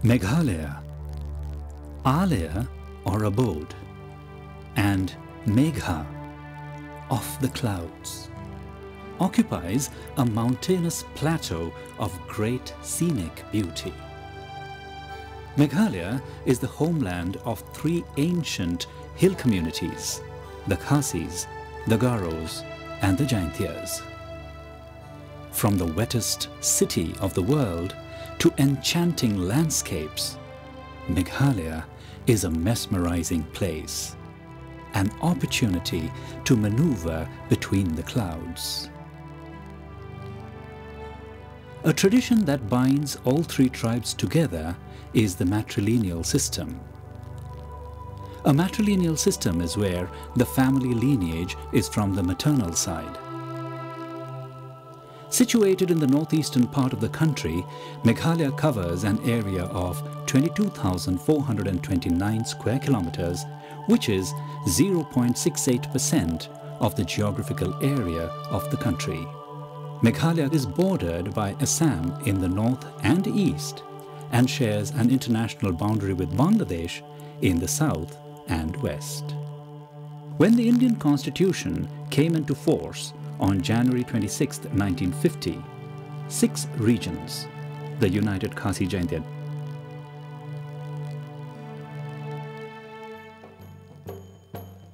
Meghalaya, Alaya or abode, and Megha, of the clouds, occupies a mountainous plateau of great scenic beauty. Meghalaya is the homeland of three ancient hill communities, the Khasis, the Garos, and the Jaintias. From the wettest city of the world to enchanting landscapes, Meghalaya is a mesmerizing place, an opportunity to maneuver between the clouds. A tradition that binds all three tribes together is the matrilineal system. A matrilineal system is where the family lineage is from the maternal side. Situated in the northeastern part of the country, Meghalaya covers an area of 22,429 square kilometers, which is 0.68% of the geographical area of the country. Meghalaya is bordered by Assam in the north and east and shares an international boundary with Bangladesh in the south and west. When the Indian Constitution came into force on January 26, 1950, 6 regions, the United Khasi Jaintia,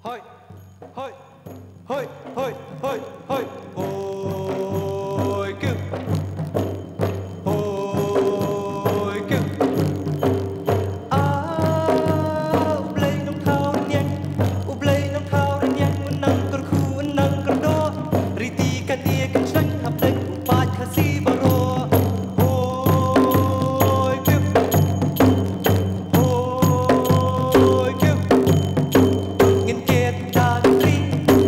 Hoi, hoi, hoi, hoi, hoi, hoi, hoi, kêu, hoi, kêu. Ublay nong thao nyang, ublay nong thao nyang, nang kar khu nang kar do, riti kan dia kan sang hap dek upat khasi baro. Hoi, kêu, hoi, kêu. Ngin ket da tri,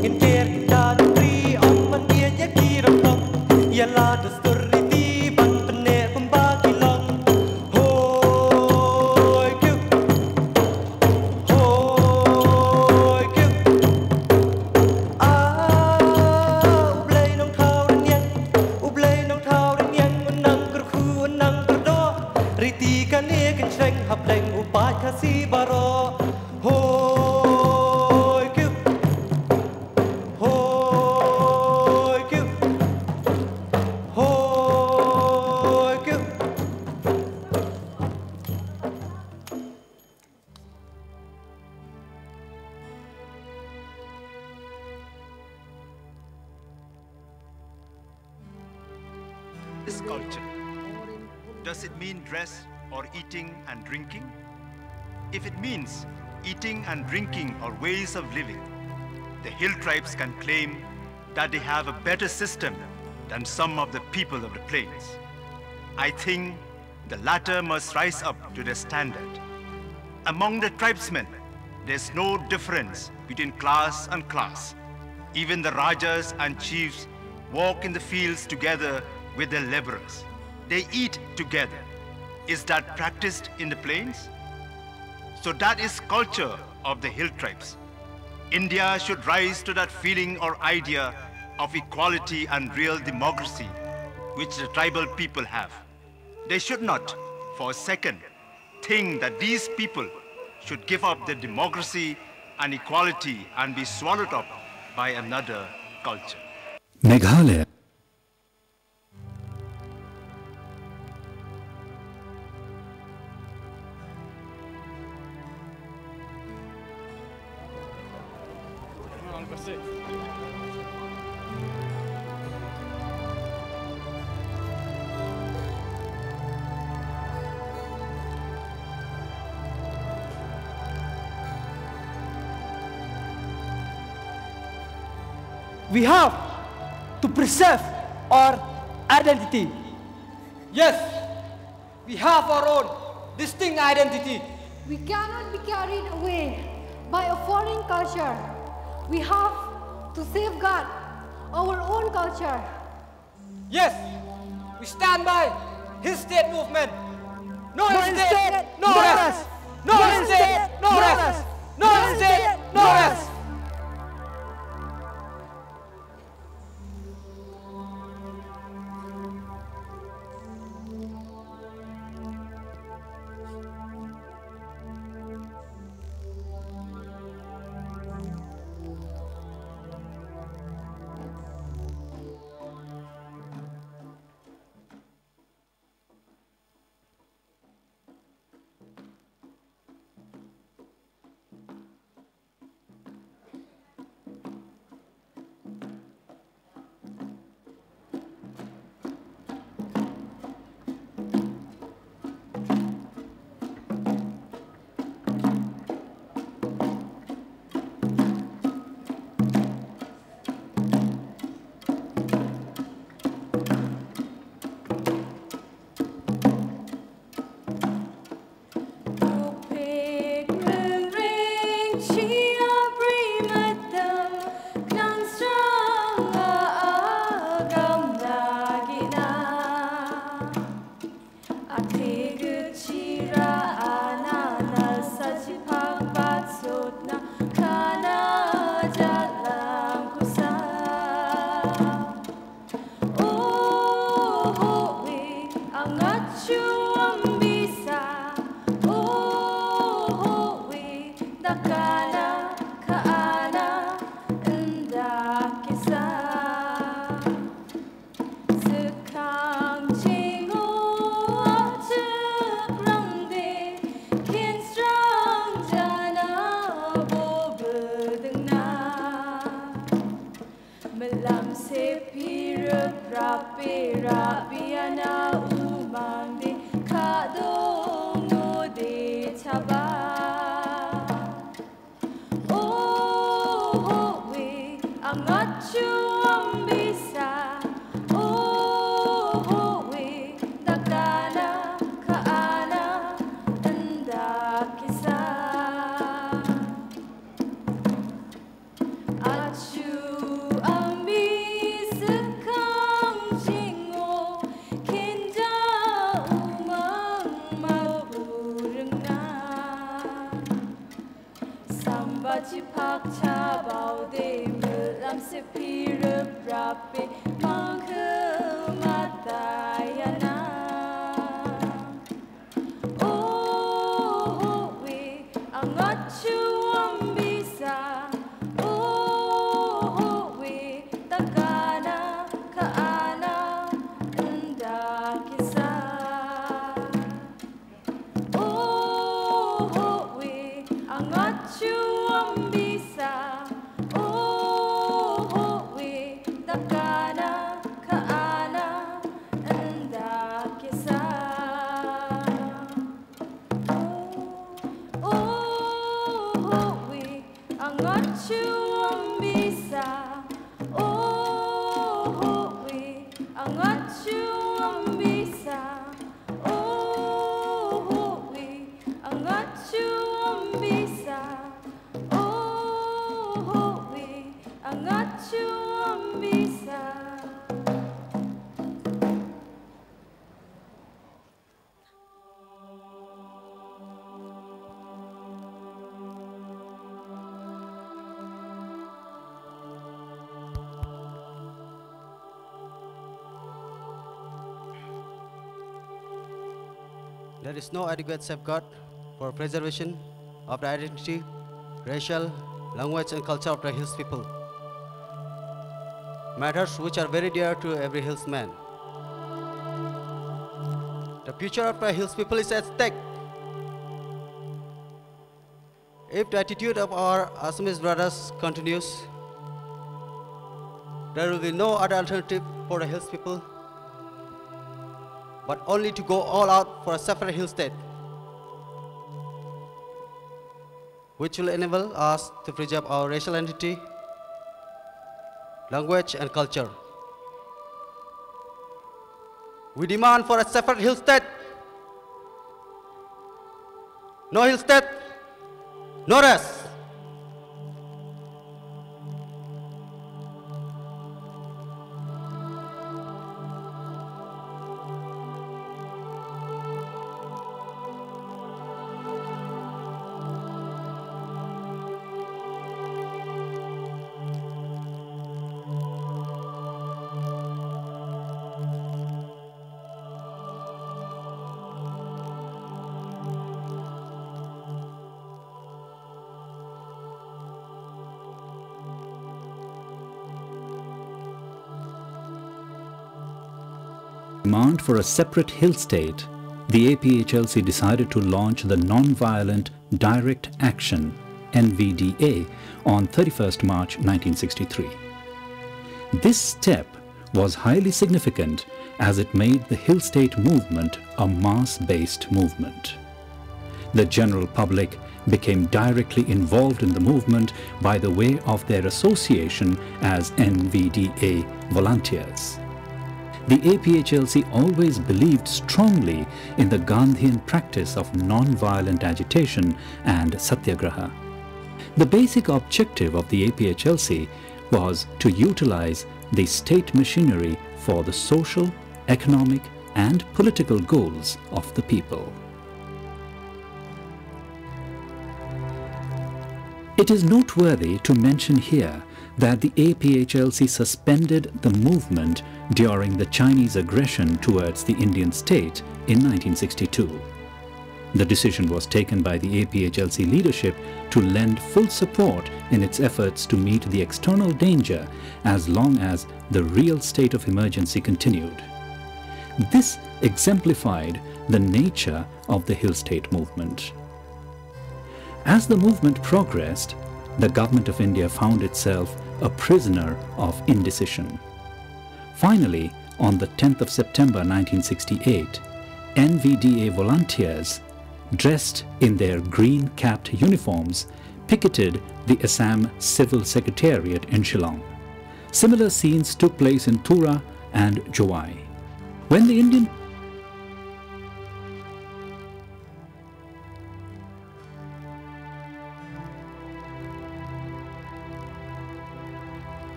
ngin ket da tri, om man dia ya kiram tom, jylla dastur riti ban pene pembagi long. Hoi, kêu, hoi, kêu. Ublay nong thao nyang, ublay nong thao nyang, nang kar khu nang kar do, riti kan e kan sang hap leng upat khasi baro. Hoi, kêu, hoi, kêu, hoi, kêu. This culture, does it mean dress or eating and drinking? If it means eating and drinking or ways of living, the hill tribes can claim that they have a better system than some of the people of the plains. I think the latter must rise up to the standard. Among the tribesmen, there's no difference between class and class. Even the rajas and chiefs walk in the fields together with their laborers. They eat together. Is that practiced in the plains? So that is culture of the hill tribes. India should rise to that feeling or idea of equality and real democracy which the tribal people have. They should not, for a second, think that these people should give up their democracy and equality and be swallowed up by another culture. Meghalaya. We have to preserve our identity. Yes, we have our own distinct identity. We cannot be carried away by a foreign culture. We have to safeguard our own culture. Yes, we stand by his state movement. No state, no rest. No state, no rest. No state, no rest. Melam se pira prape rabiana umangde kadong no de chaba. Oh we angachu ambisa. Oh we takana kaana anda kisa. Achu Chipak chabau de melam se pira prape mangke matayana. Oh we angachu ambisa. Oh we takana kaana anda kisa. Oh we angachu ambisa. Oh we takana kaana anda kisa. Oh we angachu ambisa. Oh we angachu ambisa. Oh we angachu ambisa. Oh we angachu ambisa. There is no adequate safeguard for preservation of the identity, racial, language and culture of the Hills people, matters which are very dear to every Hillsman. The future of the Hills people is at stake. If the attitude of our Assamese brothers continues, there will be no other alternative for the Hills people but only to go all out for a separate hill state, which will enable us to preserve our racial identity, language and culture. We demand for a separate hill state. No hill state, no rest. Demand for a separate hill state, the APHLC decided to launch the Non-Violent Direct Action (NVDA) on 31st March 1963. This step was highly significant as it made the hill state movement a mass-based movement. The general public became directly involved in the movement by the way of their association as NVDA volunteers. The APHLC always believed strongly in the Gandhian practice of non-violent agitation and satyagraha. The basic objective of the APHLC was to utilize the state machinery for the social, economic and political goals of the people. It is noteworthy to mention here that the APHLC suspended the movement during the Chinese aggression towards the Indian state in 1962. The decision was taken by the APHLC leadership to lend full support in its efforts to meet the external danger as long as the real state of emergency continued. This exemplified the nature of the Hill State movement. As the movement progressed, the Government of India found itself a prisoner of indecision. Finally, on the 10th of September 1968, NVDA volunteers, dressed in their green-capped uniforms, picketed the Assam Civil Secretariat in Shillong. Similar scenes took place in Tura and Jowai. When the Indian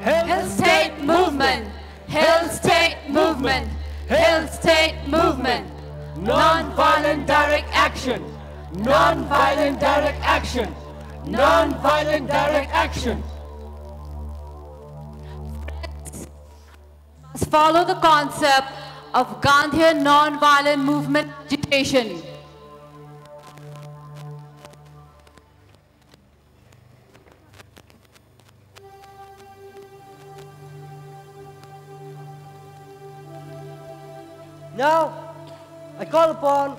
Hill State Movement! Hill State Movement! Hill State Movement! Non-violent direct action! Non-violent direct action! Non-violent direct action! Must follow the concept of Gandhian non-violent movement agitation. Now, I call upon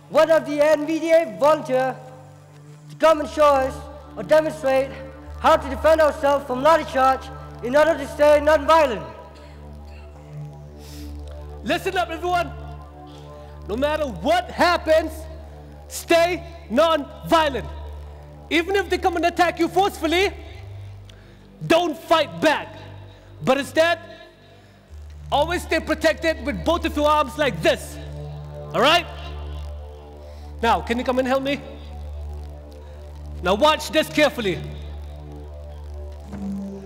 one of the NVDA volunteers to come and show us or demonstrate how to defend ourselves from lathi charge in order to stay non-violent. Listen up, everyone. No matter what happens, stay non-violent. Even if they come and attack you forcefully, don't fight back. But instead, always stay protected with both of your arms like this. All right? Now, can you come and help me? Now watch this carefully.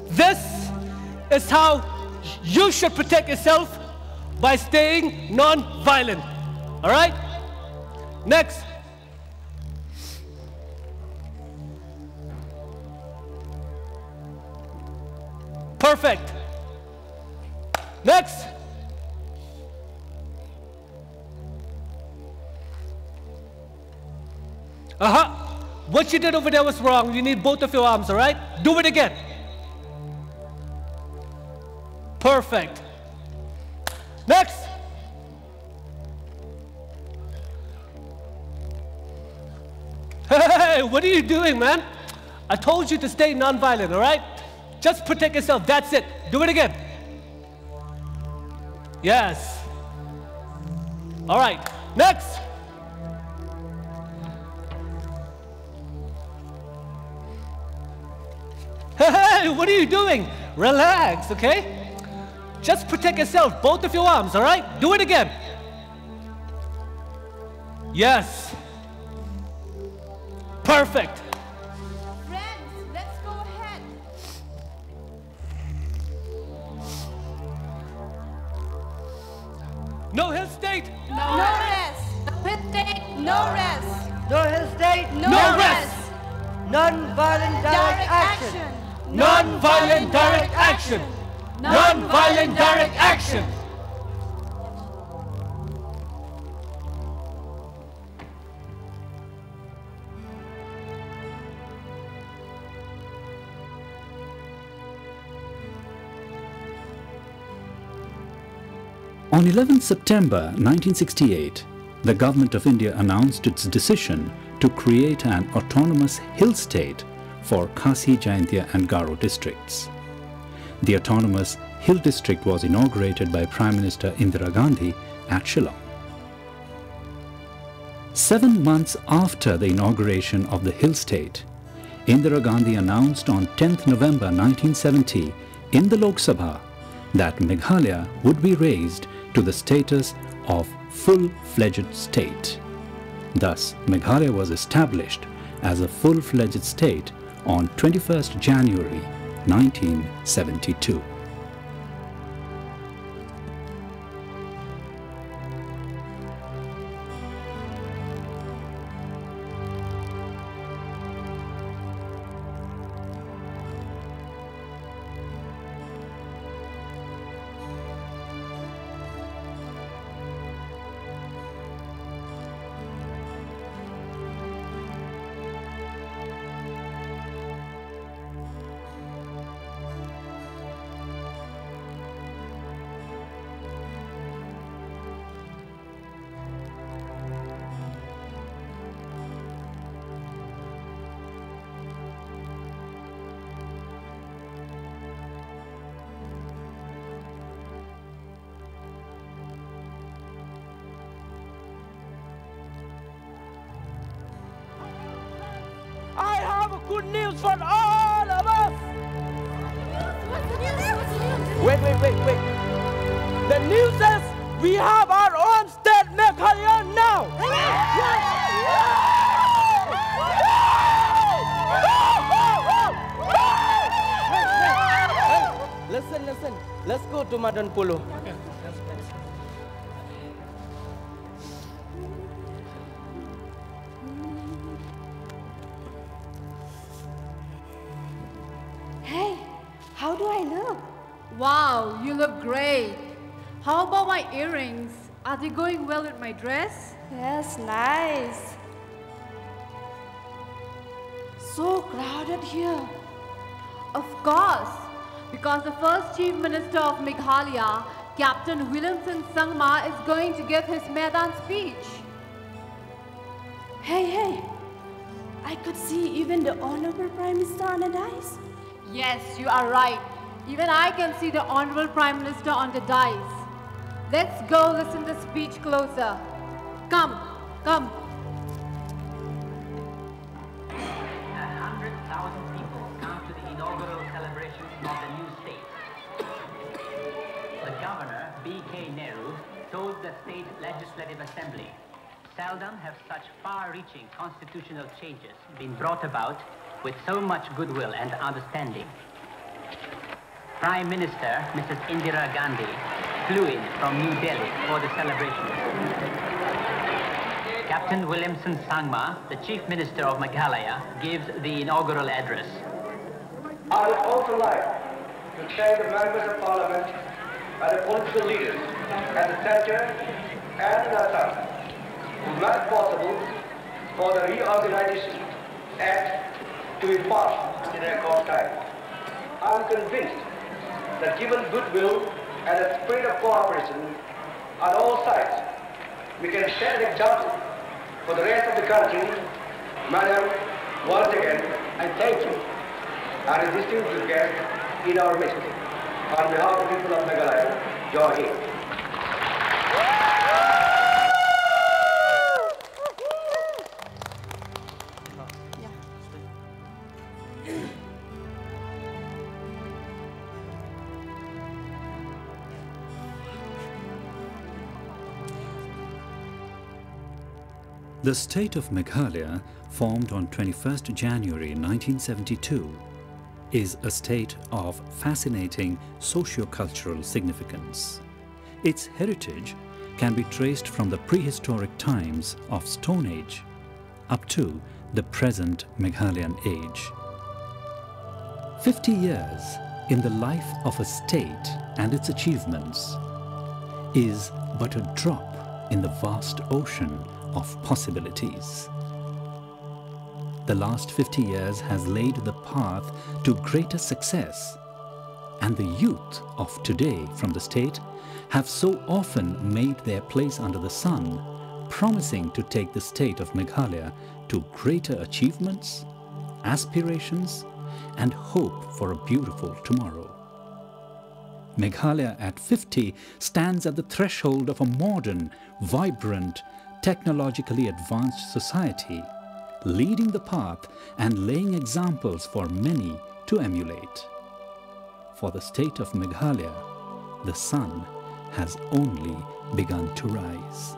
This is how you should protect yourself, by staying non-violent. All right? Next. Perfect. Next. What you did over there was wrong. You need both of your arms, all right? Do it again. Perfect. Next. Hey, what are you doing, man? I told you to stay non-violent, all right? Just protect yourself. That's it. Do it again. Yes. All right. Next. Hey, what are you doing? Relax, okay? Just protect yourself, both of your arms, all right? Do it again. Yes. Perfect. Friends, let's go ahead. No Hill State. No rest. No Hill State. No rest. No Hill State. No rest. Non-violent direct action. Non-violent direct action. Non-violent direct action. On 11 September 1968, the Government of India announced its decision to create an autonomous hill state for Khasi, Jaintia and Garo districts. The autonomous hill district was inaugurated by Prime Minister Indira Gandhi at Shillong. 7 months after the inauguration of the hill state, Indira Gandhi announced on 10th November 1970 in the Lok Sabha that Meghalaya would be raised to the status of full-fledged state. Thus, Meghalaya was established as a full-fledged state on 21st January 1972. good news for all of us. What's the news? Wait. The news is we have our own state, Meghalaya, now. Listen. Let's go to Madan Pulu. Hey, how do I look? Wow, you look great. How about my earrings? Are they going well with my dress? Yes, nice. So crowded here. Of course, because the first Chief Minister of Meghalaya, Captain Williamson Sangma, is going to give his Maidan speech. Hey, I could see even the Honorable Prime Minister on the dais. Yes, you are right. Even I can see the Honorable Prime Minister on the dais. Let's go listen to the speech closer. Come. 100,000 people come to the inaugural celebration of the new state. The Governor, B.K. Nehru, told the State Legislative Assembly, seldom have such far-reaching constitutional changes been brought about with so much goodwill and understanding. Prime Minister Mrs. Indira Gandhi flew in from New Delhi for the celebration. Captain Williamson Sangma, the Chief Minister of Meghalaya, gives the inaugural address. I would also like to thank the members of Parliament and the political leaders at the centre and in Assam who made it possible for the reorganization act to be passed in record time. I am convinced that given goodwill and a spirit of cooperation on all sides, we can set an example for the rest of the country. Madam, once again, I thank you and a distinguished guest in our midst. On behalf of the people of Meghalaya, Jai Hind. The state of Meghalaya, formed on 21st January 1972, is a state of fascinating socio-cultural significance. Its heritage can be traced from the prehistoric times of Stone Age up to the present Meghalayan age. 50 years in the life of a state and its achievements is but a drop in the vast ocean of possibilities. The last 50 years has laid the path to greater success, and the youth of today from the state have so often made their place under the sun, promising to take the state of Meghalaya to greater achievements, aspirations, and hope for a beautiful tomorrow. Meghalaya at 50 stands at the threshold of a modern, vibrant, technologically advanced society, leading the path and laying examples for many to emulate. For the state of Meghalaya, the sun has only begun to rise.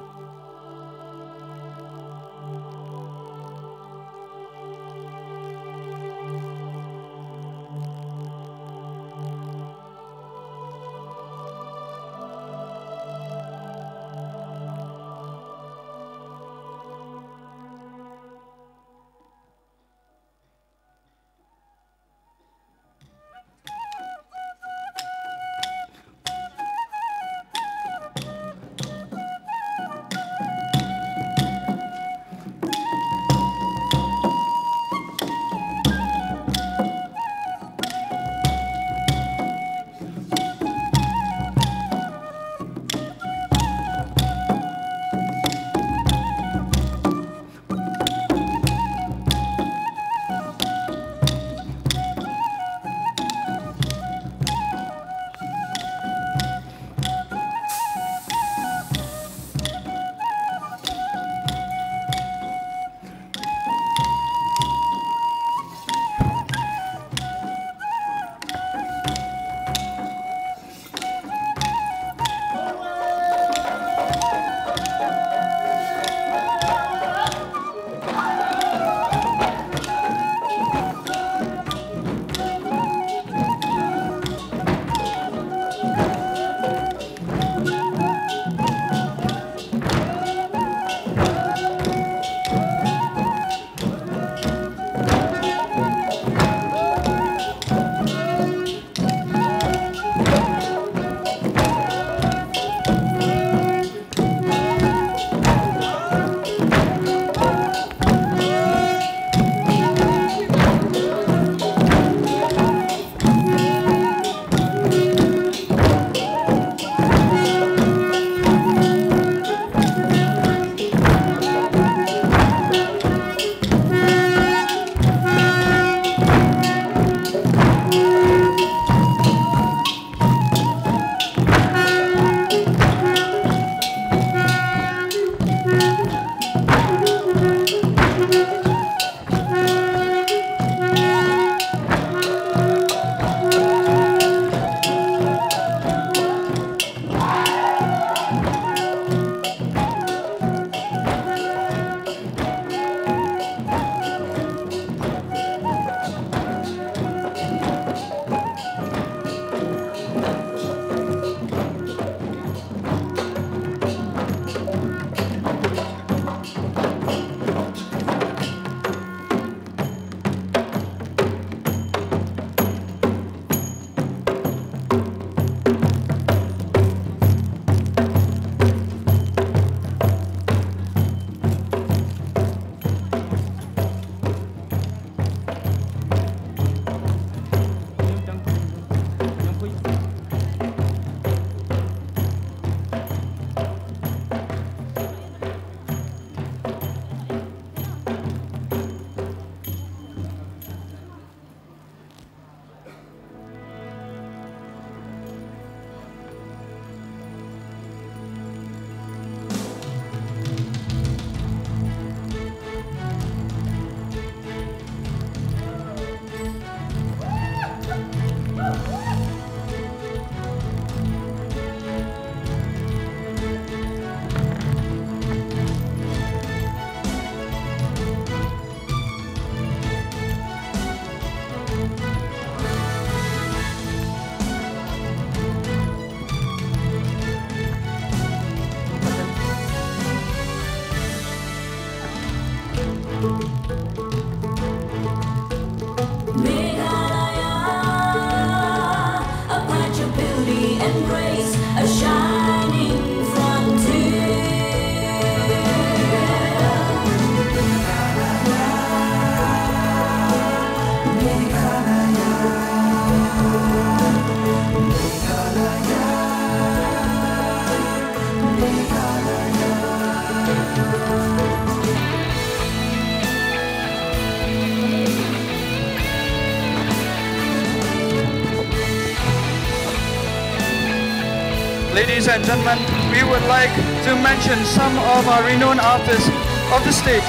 Ladies and gentlemen, we would like to mention some of our renowned artists of the state.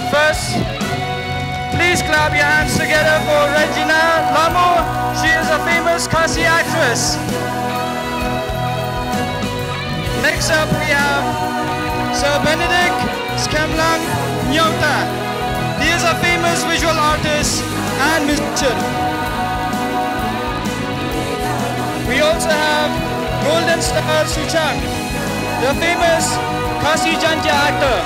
First, please clap your hands together for Regina Lamo. She is a famous Khasi actress. Next up we have Sir Benedict Skemlang Nyota. He is a famous visual artist and musician. We also have Golden Star Suchang, the famous Khasi Jaintia actor.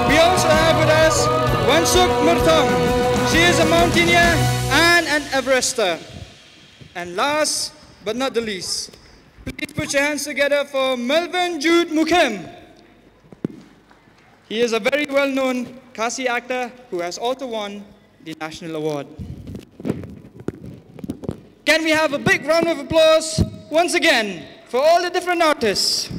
We also have with us Wansuk Murthong. She is a mountaineer and an Everester. And last but not the least, please put your hands together for Melvin Jude Mukim. He is a very well-known Khasi actor who has also won the national award. Can we have a big round of applause once again for all the different artists?